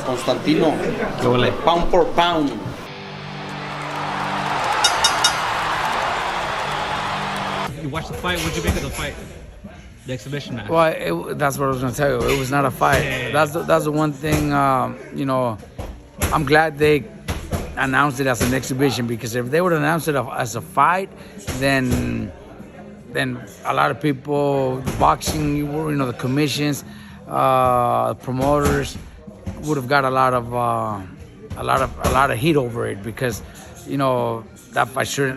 Constantino. ¿Qué huele? Pound for pound. You watched the fight. What'd you make of the fight? The exhibition match. Well, that's what I was going to tell you. It was not a fight. Yeah. That's the one thing. I'm glad they announced it as an exhibition, because if they would announce it as a fight, then a lot of people, boxing, the commissions, promoters would have got a lot of heat over it, because that fight should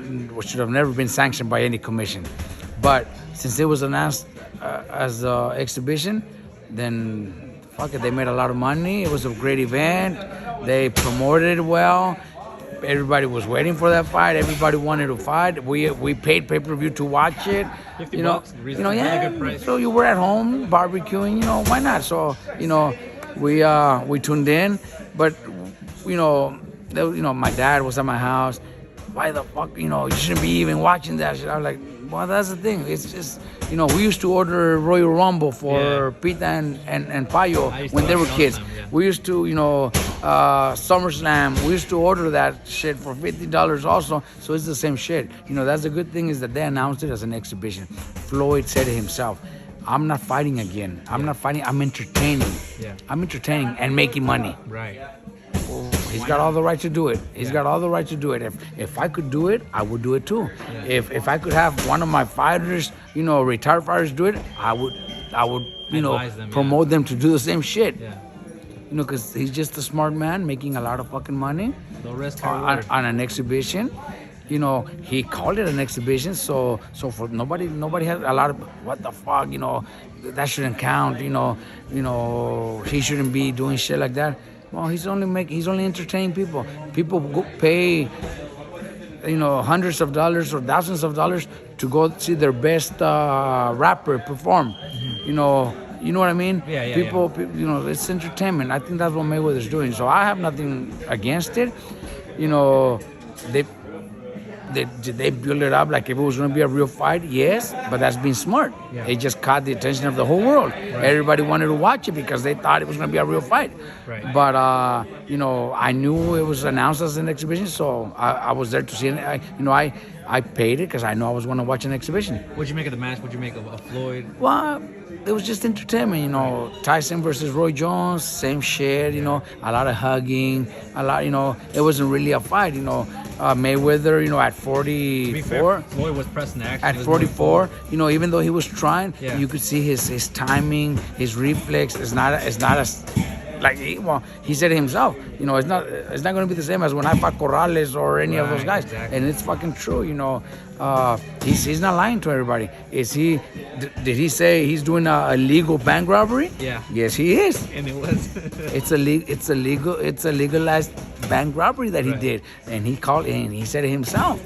have never been sanctioned by any commission. But since it was announced as an exhibition, then fuck it, they made a lot of money. It was a great event. They promoted it well. Everybody was waiting for that fight. Everybody wanted to fight. We paid pay-per-view to watch it. $50, Yeah. good price. So you were at home barbecuing. Why not? So we tuned in, but my dad was at my house. Why the fuck? You shouldn't be even watching that shit. I was like, well, that's the thing. It's just, we used to order Royal Rumble for Pita and Payo when they were kids. Yeah. We used to, SummerSlam. We used to order that shit for $50 also. So it's the same shit. That's the good thing, is that they announced it as an exhibition. Floyd said it himself. I'm not fighting again. I'm not fighting. I'm entertaining. Yeah. I'm entertaining and making money. Right. He's got all the right to do it. He's got all the right to do it. If I could do it, I would do it too. Yeah. If I could have one of my fighters, retired fighters do it, I would Advise them, promote them to do the same shit. Yeah. Because he's just a smart man making a lot of fucking money No risk, no reward. on an exhibition. He called it an exhibition, so for nobody has a lot of, what the fuck, that shouldn't count. He shouldn't be doing shit like that. Well, he's only entertaining people. People pay, hundreds of dollars or thousands of dollars to go see their best rapper perform. Mm-hmm. You know what I mean? Yeah. People, it's entertainment. I think that's what Mayweather's doing. So I have nothing against it. They build it up like if it was going to be a real fight, yes, but that's being smart. Yeah. It just caught the attention of the whole world. Right. Everybody wanted to watch it because they thought it was going to be a real fight. Right. But, I knew it was announced as an exhibition, so I was there to see it. I paid it because I know I was going to watch an exhibition. What'd you make of the match? What'd you make of Floyd? Well, it was just entertainment, Tyson versus Roy Jones, same shit, a lot of hugging, it wasn't really a fight, Mayweather, at 44. To be fair, Floyd was pressing the action. At 44, even though he was trying, Yeah. you could see his timing, his reflex. It's not as like he said it himself. It's not going to be the same as when I fought Corrales or any of those guys. Exactly. And it's fucking true. He's not lying to everybody. Is he? Did he say he's doing a legal bank robbery? Yeah. Yes, he is. And it was. It's a legalized bank robbery that he Right. did, and he said it himself.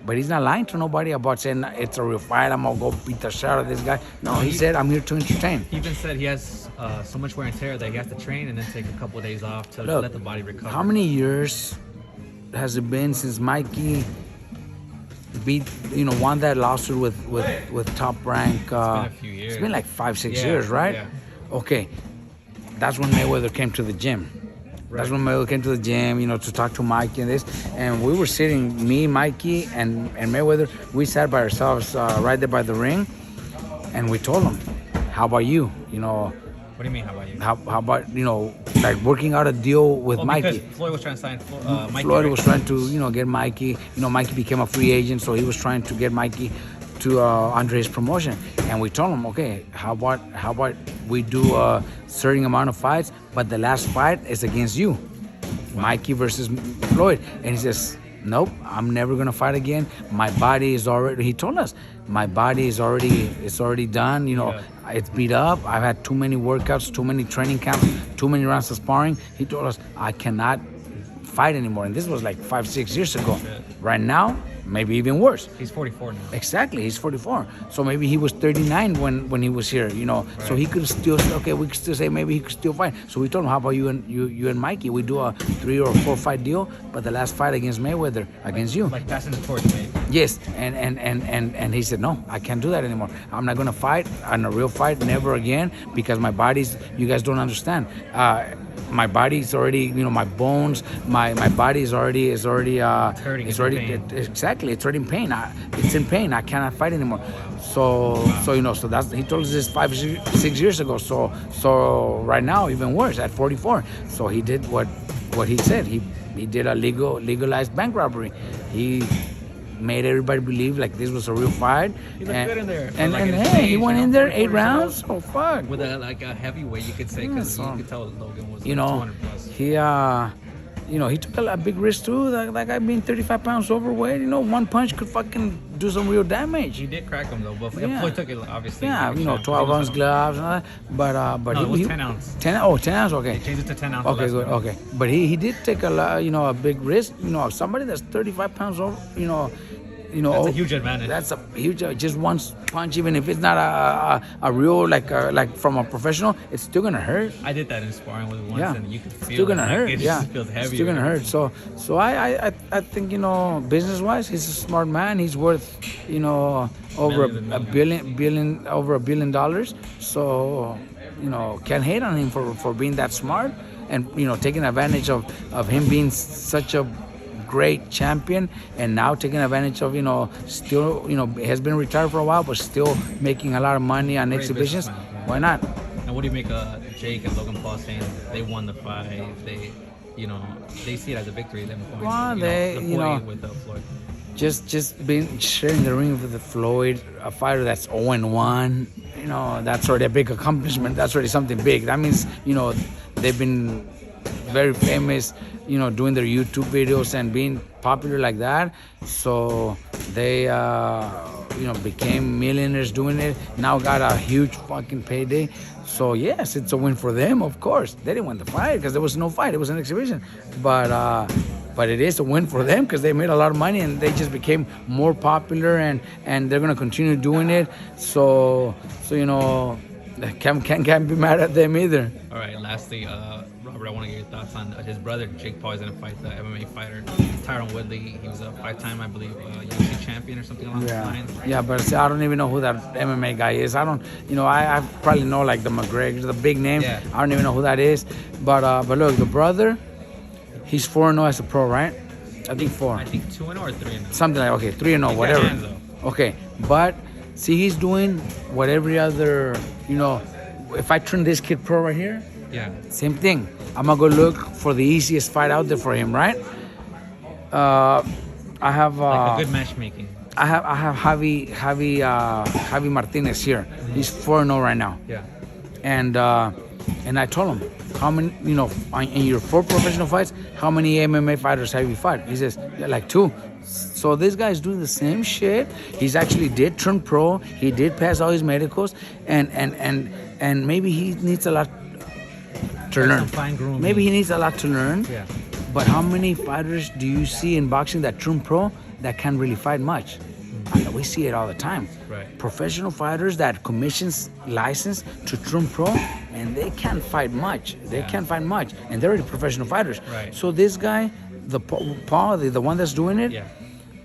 But he's not lying to nobody about saying it's a real fight. I'm gonna go beat the shit out of this guy. No, he said I'm here to entertain. He even said he has so much wear and tear that he has to train and then take a couple of days off to Look, let the body recover. How many years has it been since Mikey won that lawsuit with Top Rank? It's been a few years. It's been like 5-6 Yeah, years, right? yeah. Okay, that's when Mayweather came to the gym. That's when Mayweather came to the gym, to talk to Mikey and this. And we were sitting, me, Mikey, and Mayweather, we sat by ourselves right there by the ring. And we told him, how about you? What do you mean, how about you? How about, like working out a deal with Mikey? Because Floyd was trying to sign Mikey. Floyd right? was trying to, get Mikey. Mikey became a free agent, so he was trying to get Mikey to under his promotion. And we told him, okay, how about we do a certain amount of fights, but the last fight is against you, Mikey versus Floyd. And he says, nope, I'm never gonna fight again. My body is already. He told us, my body is already done. It's beat up. I've had too many workouts, too many training camps, too many rounds of sparring. He told us I cannot fight anymore. And this was like 5-6 years ago. Right now, maybe even worse. He's 44 now. Exactly, he's 44. So maybe he was 39 when he was here, So he could still say, okay, we could still say maybe he could still fight. So we told him, how about you and Mikey? We do a 3 or 4 fight deal, but the last fight against Mayweather, against you. Like passing the torch, mate. Yes, and he said, no, I can't do that anymore. I'm not gonna fight on a real fight, never again, because my body's, you guys don't understand. my body's already, my bones, my body is already hurting, it's it's already in pain. exactly, it's already in pain. It's in pain. I cannot fight anymore. So so that's, he told us this 6 years ago. So right now even worse at 44. So he did what he said. He did a legalized bank robbery. He made everybody believe like this was a real fight. He looked good in there. And, Like, and at his hey, age, he went you know, in there 8 44 years rounds. old. Oh fuck. With a heavyweight, you could say, because so- you could tell Logan was You like know, 200 plus. he took a big risk too. That guy being 35 pounds overweight, one punch could fucking do some real damage. He did crack him though, but Yeah. Floyd took it obviously. Yeah, He was 12 on ounce him. gloves and all that. But No, it was he 10 ounce. 10 ounce, okay. Changed it to 10 ounce. Okay, last good. time. Okay, but he did take a big risk. Somebody that's 35 pounds over, That's a huge advantage. That's a huge. Just one punch, even if it's not a real like from a professional, it's still gonna hurt. I did that in sparring with once, Yeah, and you could feel still gonna it. hurt. It Yeah, just feels heavy. still gonna hurt. So I think business wise, he's a smart man. He's worth over Millions and a billion over $1 billion. So can't hate on him for being that smart and taking advantage of him being such a great champion, and now taking advantage of still has been retired for a while but still making a lot of money on Great exhibitions. businessman, yeah. Why not? And what do you make of Jake and Logan Paul saying they won the fight? They see it as a victory at them point. Well, the point with Floyd. Just being sharing the ring with the Floyd, a fighter that's 0-1, that's already a big accomplishment. That's already something big. That means they've been very famous, doing their YouTube videos and being popular like that. So they became millionaires doing it. Now got a huge fucking payday. So yes, it's a win for them. Of course, they didn't win the fight because there was no fight. It was an exhibition. But it is a win for them because they made a lot of money and they just became more popular, and they're gonna continue doing it. So can't be mad at them either. All right, lastly, Robert, I want to get your thoughts on his brother Jake Paul is going to fight the MMA fighter Tyron Woodley. He was a 5-time, I believe, UFC champion or something along those lines. Yeah, but see, I don't even know who that MMA guy is. I don't, I probably know like the McGregor, the big name. Yeah. I don't even know who that is. But look, the brother, he's 4-0 as a pro, right? I think 4. I think 2-0 or 3-0. Something like, okay, 3-0, got whatever. hands, though. Okay, but see, he's doing what every other, if I turn this kid pro right here, Yeah. same thing. I'm gonna go look for the easiest fight out there for him, right? I have Like a good matchmaking. I have Javi Martinez here. He's 4-0 right now. Yeah. And I told him, how many, in your 4 professional fights, how many MMA fighters have you fought? He says, yeah, like 2. So this guy is doing the same shit. He's actually did turn pro. He did pass all his medicals, and maybe he needs a lot to learn. Some fine grooming. Maybe he needs a lot to learn. Yeah. But how many fighters do you see in boxing that turn pro that can't really fight much? We see it all the time. Right. Professional fighters that commissions license to turn pro, and they can't fight much. They can't fight much, and they're already professional fighters. Right. So this guy, the Paul, the one that's doing it, Yeah.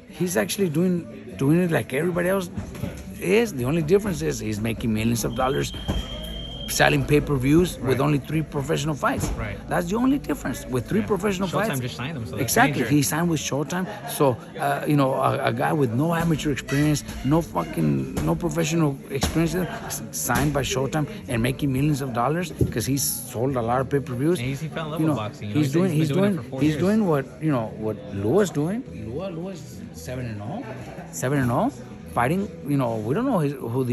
he's actually doing it like everybody else is. The only difference is he's making millions of dollars selling pay-per-views with only 3 professional fights. Right. That's the only difference. With 3 professional Showtime fights. just signed him, so that's Exactly. major. He signed with Showtime. So, a guy with no amateur experience, no professional experience, signed by Showtime and making millions of dollars because he's sold a lot of pay-per-views. And he fell in love with boxing. He's doing it for 4 years. what Lua is doing. Lua is 7-0, 7-0. Fighting, we don't know who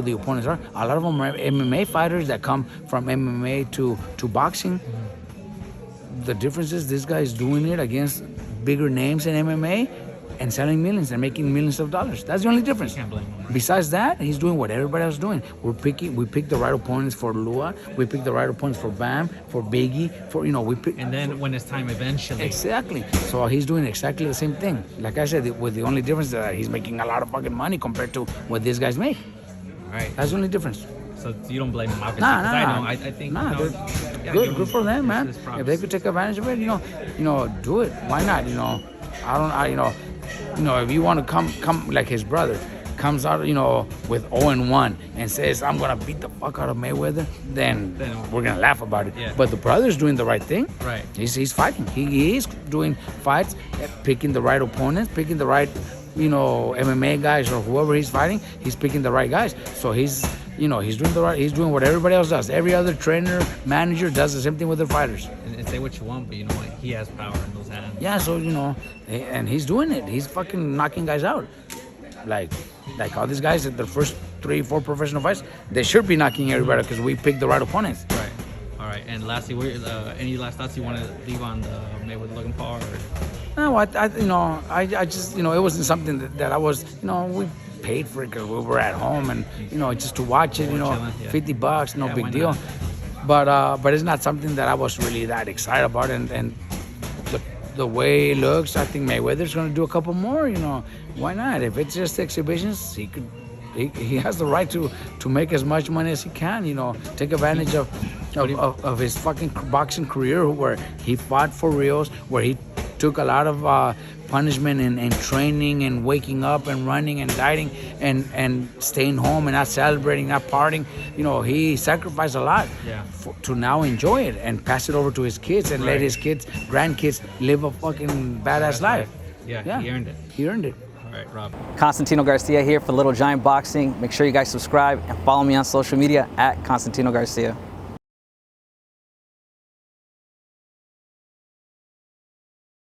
the opponents are. A lot of them are MMA fighters that come from MMA to boxing. The difference is this guy is doing it against bigger names in MMA and selling millions and making millions of dollars. That's the only difference. Can't blame him. Besides that, he's doing what everybody else is doing. We pick the right opponents for Lua. We pick the right opponents for Bam, for Biggie, we pick. And then when it's time eventually. Exactly. So he's doing exactly the same thing. Like I said, with the only difference that he's making a lot of fucking money compared to what these guys make. All right. That's the only difference. So you don't blame him, obviously. Nah, 'cause nah. I think. Nah, you know, they're yeah, good. give Good for them, his- man. his props. If they could take advantage of it, do it. Why not? If you want to come like his brother, comes out, with 0-1 and says, I'm gonna beat the fuck out of Mayweather, then we're gonna laugh about it. Yeah. But the brother's doing the right thing. Right. He's fighting. He is doing fights, picking the right opponents, picking the right, MMA guys or whoever he's fighting. He's picking the right guys. So he's doing the right. He's doing what everybody else does. Every other trainer, manager does the same thing with their fighters. And say what you want, but he has power in those hands. Yeah. So and he's doing it. He's fucking knocking guys out. Like all these guys at their first 3-4 professional fights, they should be knocking everybody because we picked the right opponents. Right. All right. And lastly, any last thoughts you want to leave on the Mayweather Logan Paul? No, I just, it wasn't something that I was, we paid for it because we were at home and, just to watch it, $50, no big deal. But it's not something that I was really that excited about. And the way it looks, I think Mayweather's going to do a couple more, why not? If it's just exhibitions, he has the right to make as much money as he can, take advantage of his fucking boxing career where he fought for reals, where he took a lot of punishment and training and waking up and running and dieting and staying home and not celebrating, not partying. He sacrificed a lot to now enjoy it and pass it over to his kids and let his kids, grandkids live a fucking badass life. Yeah, he earned it. He earned it. All right, Rob. Constantino Garcia here for Little Giant Boxing. Make sure you guys subscribe and follow me on social media at Constantino Garcia.